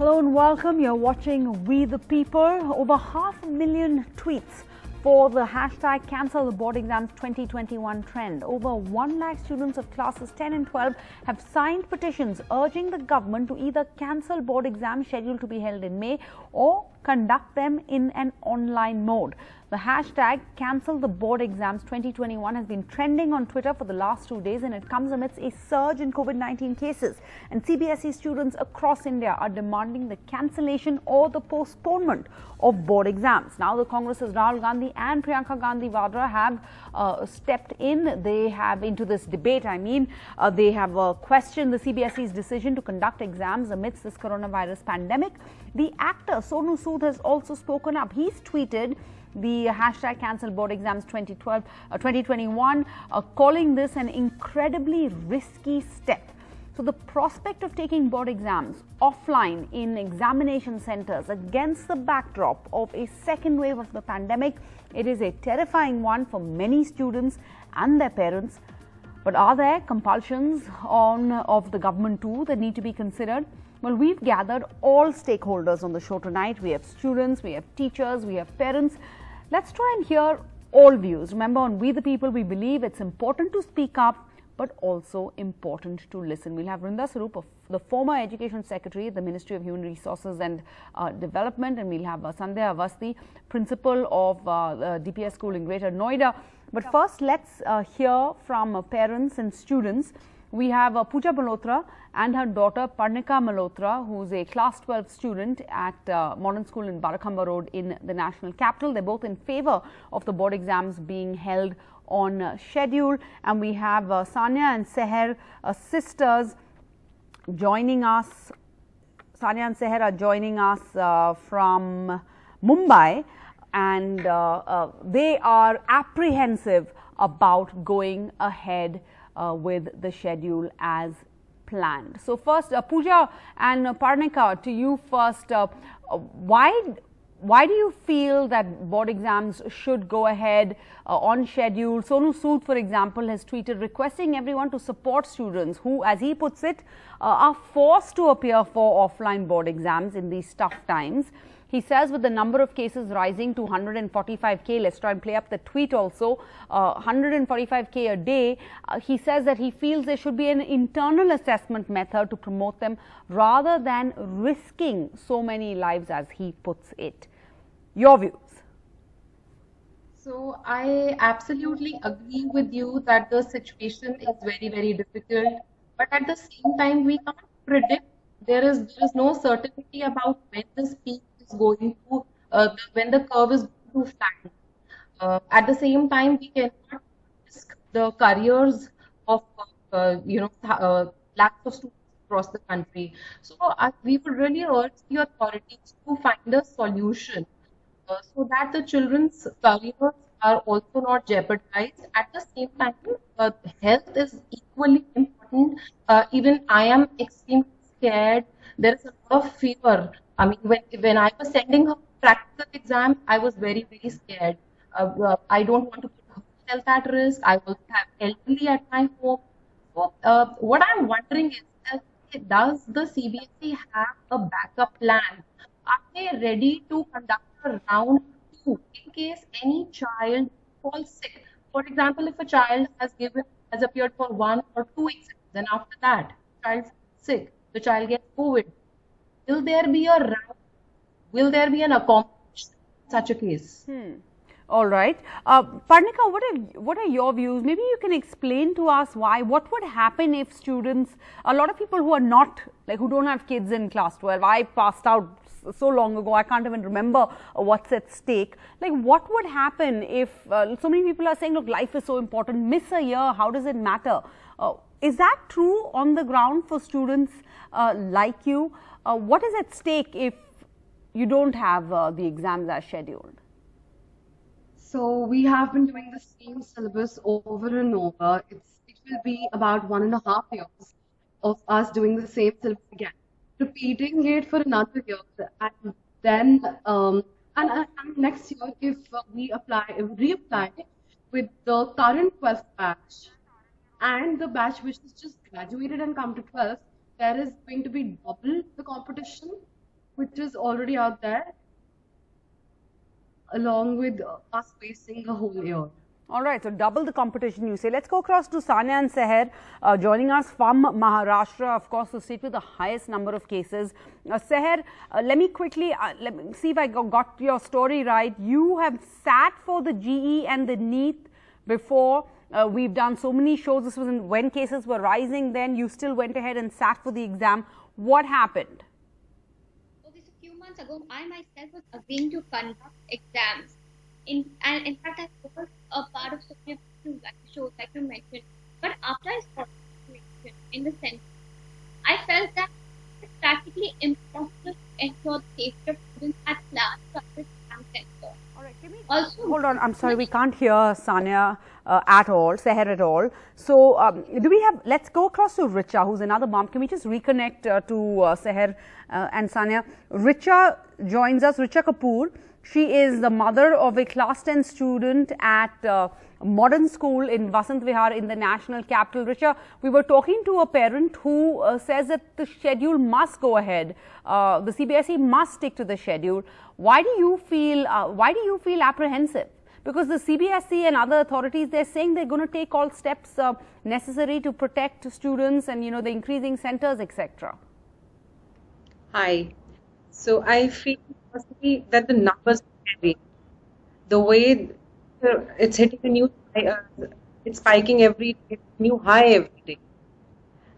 Hello and welcome. You're watching We the People. Over 500,000 tweets for the hashtag Cancel the Board Exams 2021 trend. Over 1 lakh students of classes 10 and 12 have signed petitions urging the government to either cancel board exams scheduled to be held in May or conduct them in an online mode. The hashtag Cancel the Board Exams 2021 has been trending on Twitter for the last 2 days, and it comes amidst a surge in COVID-19 cases. And CBSE students across India are demanding the cancellation or the postponement of board exams. Now, the Congress's Rahul Gandhi and Priyanka Gandhi Vadra have stepped in. They have into this debate. They have questioned the CBSE's decision to conduct exams amidst this coronavirus pandemic. The actor Sonu Sood has also spoken up. He's tweeted the hashtag Cancel Board Exams 2021, calling this an incredibly risky step. So the prospect of taking board exams offline in examination centers against the backdrop of a second wave of the pandemic, it is a terrifying one for many students and their parents. But are there compulsions of the government too that need to be considered? Well, we've gathered all stakeholders on the show tonight. We have students, we have teachers, we have parents. Let's try and hear all views. Remember, on We the People, we believe it's important to speak up, but also important to listen. We'll have Vrinda Swarup, the former Education Secretary at the Ministry of Human Resources and Development, and we'll have Sandhya Avasthi, Principal of DPS School in Greater Noida. But first, let's hear from parents and students. We have Pooja Malhotra and her daughter Parnika Malhotra, who's a class 12 student at Modern School in Barakhamba Road in the national capital. They're both in favor of the board exams being held on schedule. And we have Sanya and Seher, sisters, joining us. Sanya and Seher are joining us from Mumbai, and they are apprehensive about going ahead with the schedule as planned. So first, Pooja and Parnika, to you first. Why do you feel that board exams should go ahead on schedule? Sonu Sood, for example, has tweeted requesting everyone to support students who, as he puts it, are forced to appear for offline board exams in these tough times. He says with the number of cases rising to 145K, let's try and play up the tweet also, 145K a day, he says that he feels there should be an internal assessment method to promote them rather than risking so many lives, as he puts it. Your views? So I absolutely agree with you that the situation is very, very difficult. But at the same time, we can't predict. There is no certainty about when this peak is going to, when the curve is going to flatten. At the same time, we cannot risk the careers of lakhs of students across the country. So we would really urge the authorities to find a solution so that the children's careers are also not jeopardized. At the same time, health is equally important. Even I am extremely scared. There is a lot of fear. I mean, when I was sending her practical exam, I was very, very scared. I don't want to put her health at risk. I will have elderly at my home. So what I'm wondering is, does the CBSE have a backup plan? Are they ready to conduct a round 2 in case any child falls sick? For example, if a child has appeared for 1 or 2 exams, then after that, the child is sick, the child gets COVID. Will there be a round? Will there be an accommodation in such a case? All right. Parnika, what are your views? Maybe you can explain to us what would happen if students, a lot of people who are not, who don't have kids in class 12, I passed out so long ago, I can't even remember what's at stake. What would happen if so many people are saying, look, life is so important, miss a year, how does it matter? Is that true on the ground for students like you? What is at stake if you don't have the exams as scheduled? So we have been doing the same syllabus over and over. It will be about 1.5 years of us doing the same syllabus again, repeating it for another year, and then next year if we reapply with the current 12th batch and the batch which has just graduated and come to 12th, there is going to be double the competition. which is already out there, along with us wasting a whole year. All right, so double the competition, you say. Let's go across to Sania and Seher, joining us from Maharashtra, of course, the state with the highest number of cases. Seher, let me quickly let me see if I got your story right. You have sat for the GE and the NEET before. We've done so many shows. This was when cases were rising. Then you still went ahead and sat for the exam. What happened? So this a few months ago, I myself was agreeing to conduct exams. In fact, I was a part of so many shows, like you mentioned. But after I saw the situation in the center, I felt that it's practically impossible to ensure the safety of students at large private exam center. All right, give me Also, hold on. I'm sorry, we can't hear Sania at all, Seher at all. So, do we have? Let's go across to Richa, who's another mom. Can we just reconnect to Seher and Sania? Richa joins us. Richa Kapoor. She is the mother of a class 10 student at modern school in Vasant Vihar in the national capital. Richa, we were talking to a parent who says that the schedule must go ahead. The CBSE must stick to the schedule. Why do you feel apprehensive? Because the CBSE and other authorities, they're saying they're going to take all steps necessary to protect students and, the increasing centers, etc. Hi. So I feel personally that the numbers are heavy. The way it's hitting a new high, it's spiking every day, new high every day.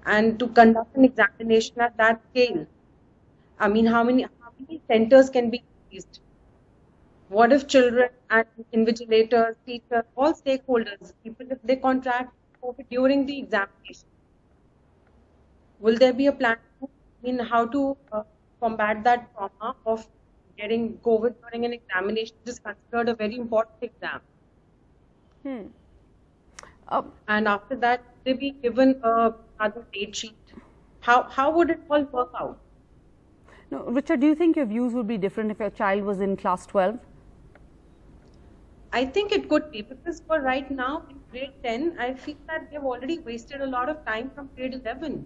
And to conduct an examination at that scale, I mean, how many centers can be increased? What if children and invigilators, teachers, all stakeholders, people, if they contract COVID during the examination, will there be a plan in how to combat that trauma of getting COVID during an examination, which is considered a very important exam? And after that, they be given another date sheet. How would it all work out? No, Richard, do you think your views would be different if your child was in class 12? I think it could be, because for right now in grade 10, I feel that they've already wasted a lot of time from grade 11.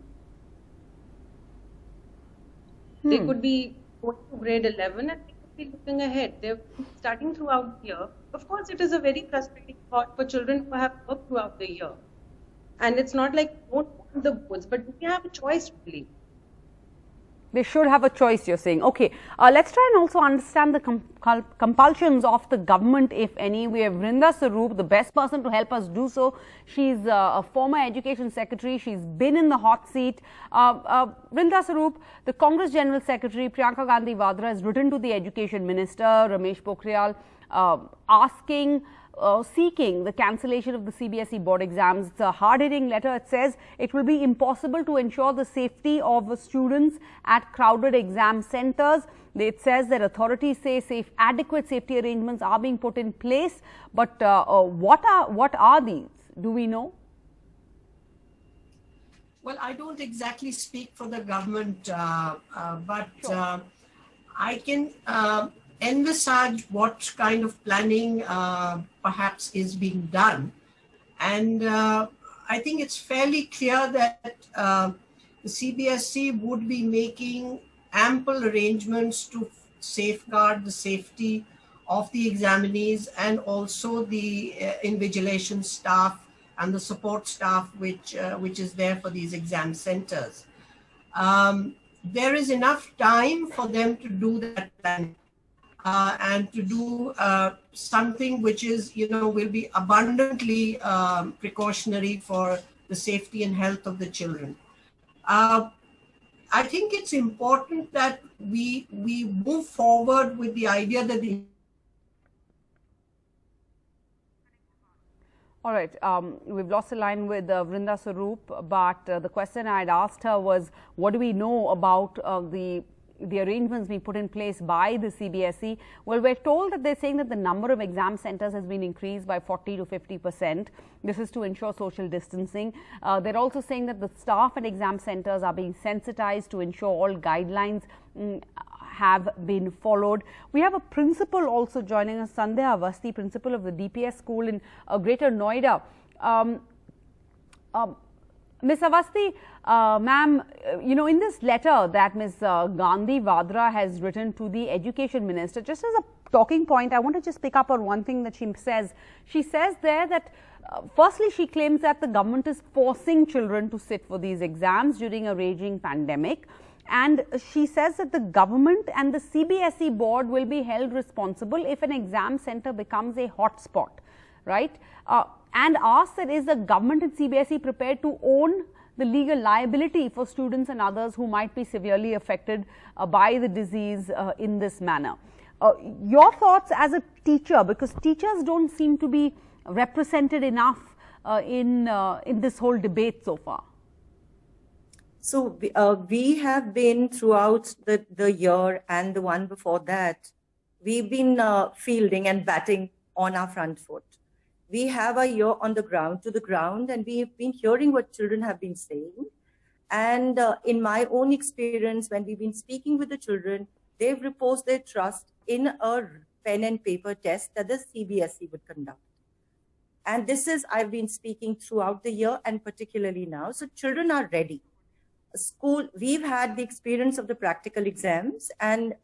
They could be going to grade 11 and they could be looking ahead. They're starting throughout the year. Of course, it is a very frustrating thought for children who have worked throughout the year. And it's not like we don't want the boards, but do we have a choice really? They should have a choice, you're saying. Okay, let's try and also understand the compulsions of the government, if any. We have Vrinda Saroop, the best person to help us do so. She's a former education secretary. She's been in the hot seat. Vrinda Saroop, the Congress General Secretary Priyanka Gandhi Vadra has written to the Education Minister Ramesh Pokhriyal seeking the cancellation of the CBSE board exams. It's a hard-hitting letter. It says it will be impossible to ensure the safety of students at crowded exam centers. It says that authorities say adequate safety arrangements are being put in place. But what are these? Do we know? Well, I don't exactly speak for the government, but Sure. I can envisage what kind of planning perhaps is being done. And I think it's fairly clear that the CBSE would be making ample arrangements to safeguard the safety of the examinees and also the invigilation staff and the support staff which is there for these exam centers. There is enough time for them to do that planning. And to do something which is, will be abundantly precautionary for the safety and health of the children. I think it's important that we move forward with the idea that the All right, we've lost a line with Vrinda Saroop, but the question I had asked her was, what do we know about the arrangements being put in place by the CBSE? Well, we're told that they're saying that the number of exam centers has been increased by 40 to 50%. This is to ensure social distancing. They're also saying that the staff at exam centers are being sensitized to ensure all guidelines have been followed. We have a principal also joining us, Sandhya Avasthi, principal of the DPS school in Greater Noida. Ms. Awasthi, ma'am, in this letter that Ms. Gandhi Vadra has written to the Education Minister, just as a talking point, I want to just pick up on one thing that she says. She says there that, firstly, she claims that the government is forcing children to sit for these exams during a raging pandemic. And she says that the government and the CBSE board will be held responsible if an exam center becomes a hotspot, right? And asks that is the government and CBSE prepared to own the legal liability for students and others who might be severely affected by the disease in this manner. Your thoughts as a teacher, because teachers don't seem to be represented enough in this whole debate so far. So we have been throughout the year and the one before that, we've been fielding and batting on our front foot. We have a ear on the ground, and we've been hearing what children have been saying. And in my own experience, when we've been speaking with the children, they've reposed their trust in a pen and paper test that the CBSE would conduct. And this is, I've been speaking throughout the year and particularly now. So children are ready. School, we've had the experience of the practical exams, and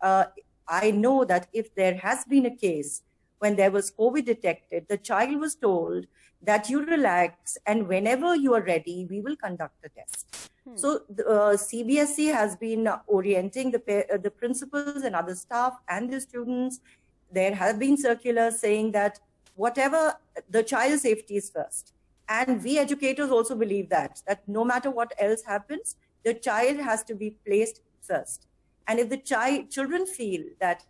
I know that if there has been a case when there was COVID detected, the child was told that you relax and whenever you are ready, we will conduct the test. So the CBSE has been orienting the principals and other staff and the students. There have been circulars saying that whatever, the child's safety is first. And we educators also believe that no matter what else happens, the child has to be placed first. And if the children feel that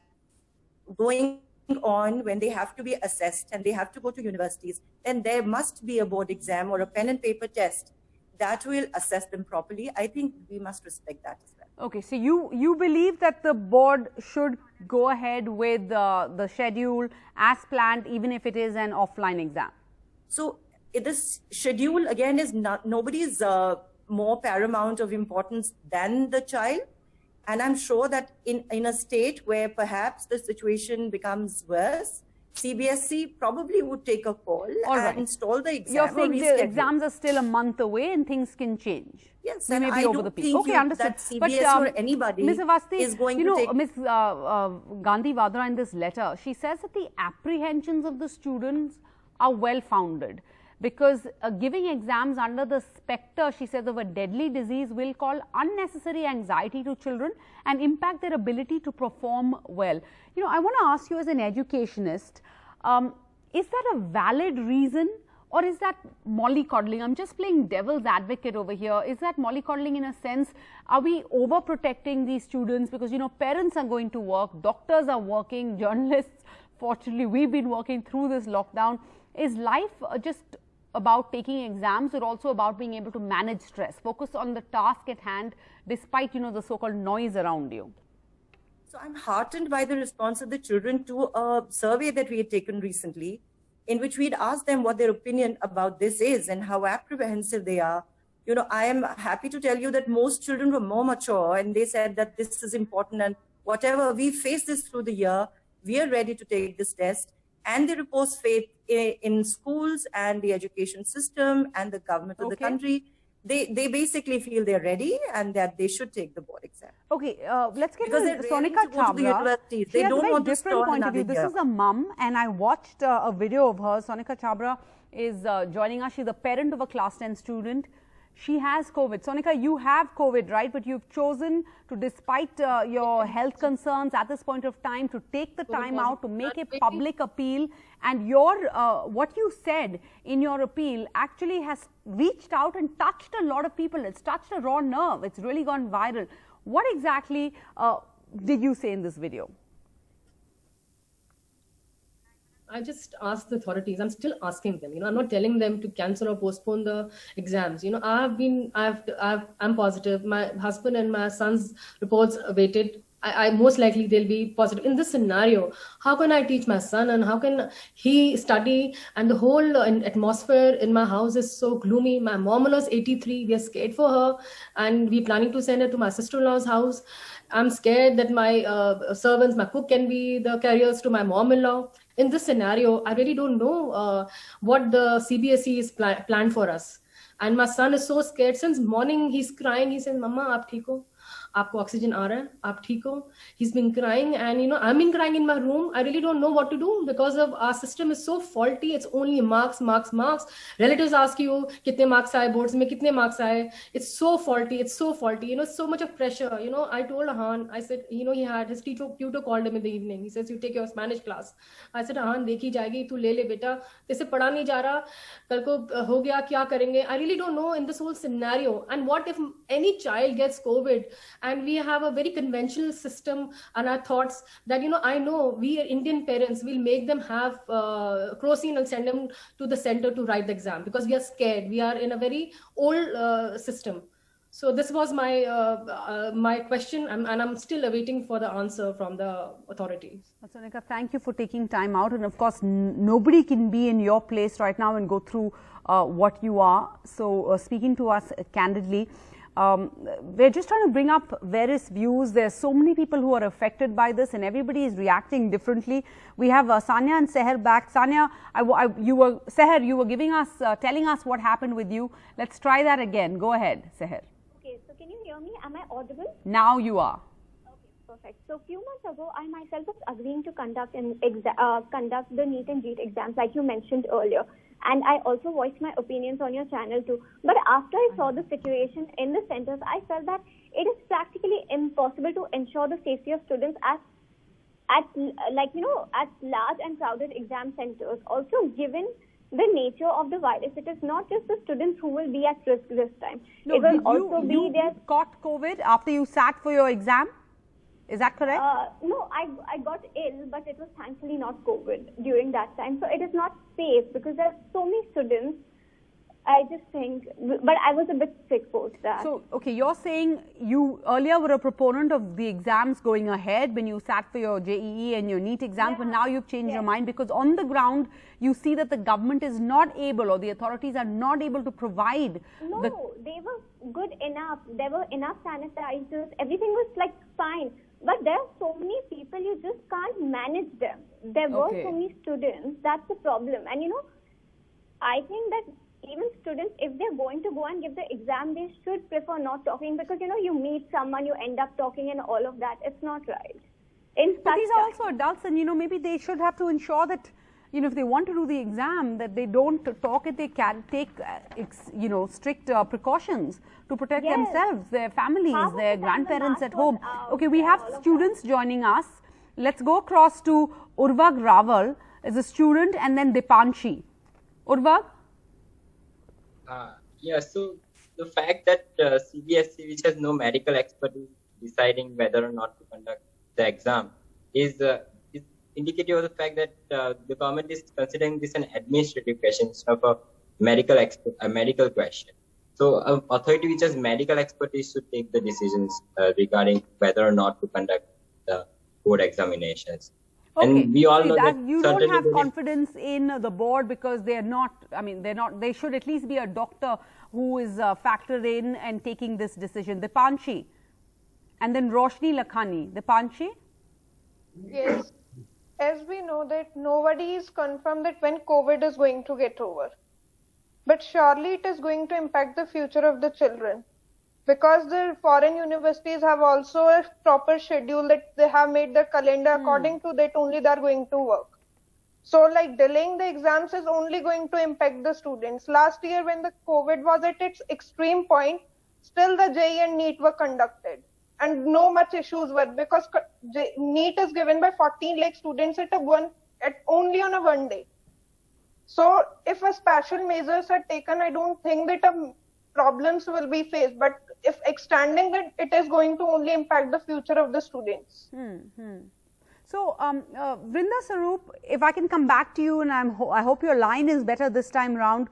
going on when they have to be assessed and they have to go to universities, then there must be a board exam or a pen and paper test that will assess them properly. I think we must respect that as well. Okay, so you believe that the board should go ahead with the schedule as planned, even if it is an offline exam? So this schedule again is not, nobody's more paramount of importance than the child. And I'm sure that in a state where perhaps the situation becomes worse, CBSE probably would take a call and install the exam. You're saying the exams are still a month away and things can change? Yes, and maybe over the peak. Okay, understood. That CBSE or anybody Ms. Awasthi, is going to take... Ms. Gandhi Vadra in this letter, she says that the apprehensions of the students are well-founded, because giving exams under the spectre, she says, of a deadly disease will cause unnecessary anxiety to children and impact their ability to perform well. I want to ask you as an educationist, is that a valid reason or is that mollycoddling? I'm just playing devil's advocate over here. Is that mollycoddling in a sense? Are we overprotecting these students? Because, parents are going to work, doctors are working, journalists, fortunately, we've been working through this lockdown. Is life just about taking exams or also about being able to manage stress, focus on the task at hand despite, the so-called noise around you? So I'm heartened by the response of the children to a survey that we had taken recently, in which we'd asked them what their opinion about this is and how apprehensive they are. I am happy to tell you that most children were more mature and they said that this is important and whatever, we face this through the year, we are ready to take this test. And they repose faith in schools and the education system and the government of the country. They basically feel they're ready and that they should take the board exam. Okay, let's get to Sonika Chhabra. They don't want to stall another year. This is a mum, and I watched a video of her. Sonika Chhabra is joining us. She's a parent of a class 10 student. She has COVID. Sonika, you have COVID, right? But you've chosen to, despite your health concerns at this point of time, to take the time out to make a public appeal. And your what you said in your appeal actually has reached out and touched a lot of people. It's touched a raw nerve. It's really gone viral. What exactly did you say in this video? I just asked the authorities. I'm still asking them. I'm not telling them to cancel or postpone the exams. I'm positive. My husband and my son's reports awaited. I most likely they'll be positive. In this scenario, how can I teach my son and how can he study? And the whole atmosphere in my house is so gloomy. My mom-in-law is 83. We are scared for her, and we're planning to send her to my sister-in-law's house. I'm scared that my servants, my cook, can be the carriers to my mom-in-law. In this scenario, I really don't know what the CBSE is planned for us. And my son is so scared. Since morning, he's crying. He says, Mama, aap theek ho? Aapko oxygen aa raha hai? Aap theek ho? He's been crying, and I've been crying in my room. I really don't know what to do because of our system is so faulty. It's only marks, marks, marks. Relatives ask you, kitne marks aaye boards mein, kitne marks aaye. It's so faulty. It's so faulty. So much of pressure. I told Han, I said, he had his tutor called him in the evening. He says, you take your Spanish class. I said, Han, dekhi jayegi, tu le beta. Tese padha nahi ja raha. Kal ko ho gaya, kya karenge? I really don't know in this whole scenario. And what if any child gets COVID and we have a very conventional system and our thoughts that, I know we Indian parents will make them have kerosene and send them to the center to write the exam because we are scared. We are in a very old system. So this was my question, and I'm still awaiting for the answer from the authorities. Sonika, thank you for taking time out. And of course, nobody can be in your place right now and go through what you are. So speaking to us candidly, we're just trying to bring up various views. There's so many people who are affected by this, and everybody is reacting differently. We have Sanya and Seher back. Sanya, Seher, you were giving us, telling us what happened with you. Let's try that again. Go ahead, Seher. Okay, so can you hear me? Am I audible? Now you are. Okay, perfect. So a few months ago, I myself was agreeing to conduct the NEET and JEET exams, like you mentioned earlier. And I also voiced my opinions on your channel too. But after I saw the situation in the centers, I felt that it is practically impossible to ensure the safety of students at large and crowded exam centers. Also, given the nature of the virus, it is not just the students who will be at risk this time. No, it will also be you caught COVID after you sat for your exam? Is that correct? No, I got ill, but it was thankfully not COVID during that time. So it is not safe because there are so many students. I just think, but I was a bit sick post that. So, okay, you're saying you earlier were a proponent of the exams going ahead when you sat for your JEE and your NEET exams, but now you've changed your mind because on the ground you see that the government is not able, or the authorities are not able to provide. No, they were good enough. There were enough sanitizers. Everything was like fine. But there are so many people, you just can't manage them. There were so many students, that's the problem. And I think that even students, if they're going to go and give the exam, they should prefer not talking because, you meet someone, you end up talking and all of that. It's not right. But these are also adults and, maybe they should have to ensure that, if they want to do the exam, that they don't talk, and they can take, strict precautions to protect themselves, their families, their grandparents at home. Okay, we have students joining us. Let's go across to Urvag Raval as a student and then Dipanshi. Urvag? So the fact that CBSE, which has no medical expertise deciding whether or not to conduct the exam, is indicative of the fact that the government is considering this an administrative question instead of a medical question. So an authority which has medical expertise should take the decisions regarding whether or not to conduct the board examinations. Okay. And we all know that you don't have confidence in the board because they're not, they should at least be a doctor who is factored in and taking this decision. Dipanshi and then Roshni Lakhani. Dipanshi? Yes. As we know that nobody is confirmed that when COVID is going to get over. But surely it is going to impact the future of the children. Because the foreign universities have also a proper schedule that they have made their calendar according to that only they are going to work. So like delaying the exams is only going to impact the students. Last year when the COVID was at its extreme point, still the JEE and NEET were conducted. And no much issues were because NEET is given by 14 lakh students only on a one day. So if a special measures are taken, I don't think that problems will be faced. But if extending that, it is going to only impact the future of the students. So, Vrinda Sarup, if I can come back to you, and I hope your line is better this time round.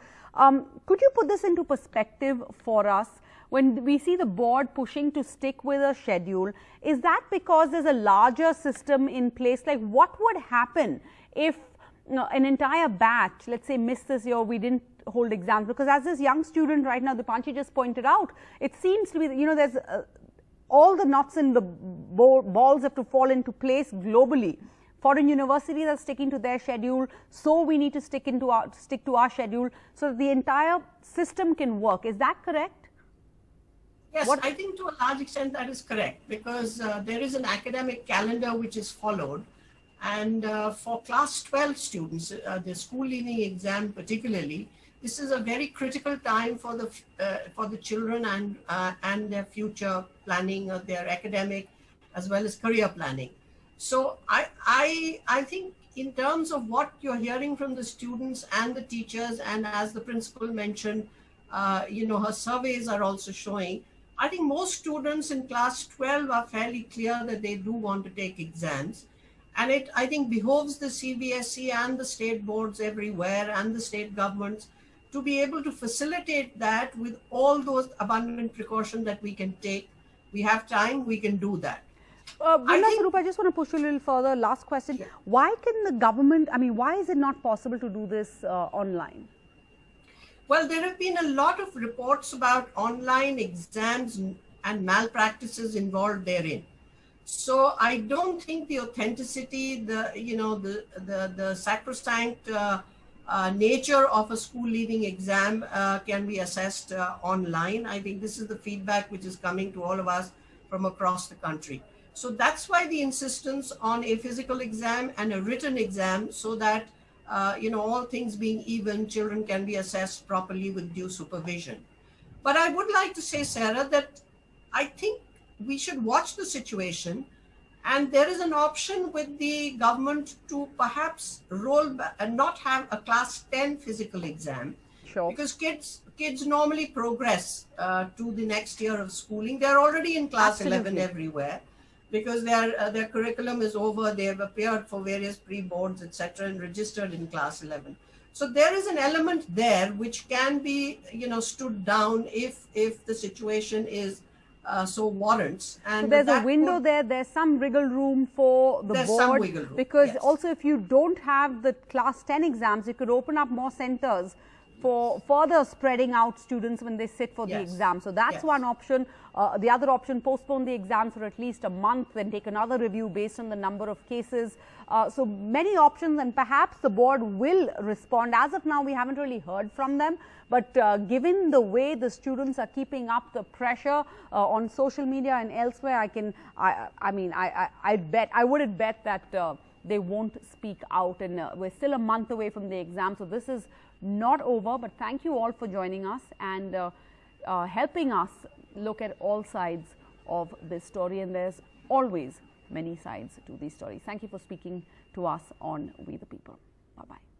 Could you put this into perspective for us? When we see the board pushing to stick with a schedule, is that because there's a larger system in place? Like what would happen if an entire batch, let's say, missed this year, we didn't hold exams? Because as this young student right now, Dipanshi just pointed out, it seems to be, there's all the knots in the balls have to fall into place globally Foreign universities are sticking to their schedule, so we need to stick to our schedule so that the entire system can work. Is that correct? Yes, I think to a large extent that is correct, because there is an academic calendar which is followed, and for class 12 students, the school leaving exam particularly, this is a very critical time for the children and their future planning of their academic as well as career planning. So I think in terms of what you're hearing from the students and the teachers, and as the principal mentioned, her surveys are also showing, I think most students in class 12 are fairly clear that they do want to take exams. And it, I think, behoves the CBSE and the state boards everywhere and the state governments to be able to facilitate that with all those abundant precautions that we can take. We have time, we can do that. Swarup, I just want to push you a little further. Last question. Yeah. Why can the government, why is it not possible to do this online? Well, there have been a lot of reports about online exams and malpractices involved therein. So I don't think the authenticity, the sacrosanct nature of a school leaving exam can be assessed online. I think this is the feedback which is coming to all of us from across the country. So that's why the insistence on a physical exam and a written exam, so that all things being even, children can be assessed properly with due supervision. But I would like to say, Sarah, that I think we should watch the situation, and there is an option with the government to perhaps roll back and not have a class 10 physical exam. Sure. Because kids normally progress to the next year of schooling. They're already in class 11 everywhere, because their curriculum is over. They have appeared for various pre-boards, etc., and registered in class 11. So there is an element there which can be, stood down if the situation is so warrants. And so there's a window there. There's some wriggle room for the board. Some wiggle room, because yes. Also, if you don't have the class 10 exams, you could open up more centers for further spreading out students when they sit for the exam. So that's one option. The other option, postpone the exams for at least a month, then take another review based on the number of cases. So many options, and perhaps the board will respond. As of now, we haven't really heard from them. But given the way the students are keeping up the pressure on social media and elsewhere, I wouldn't bet that they won't speak out. And we're still a month away from the exam. So this is not over, but thank you all for joining us and helping us look at all sides of this story. And there's always many sides to these stories. Thank you for speaking to us on We the People. Bye-bye.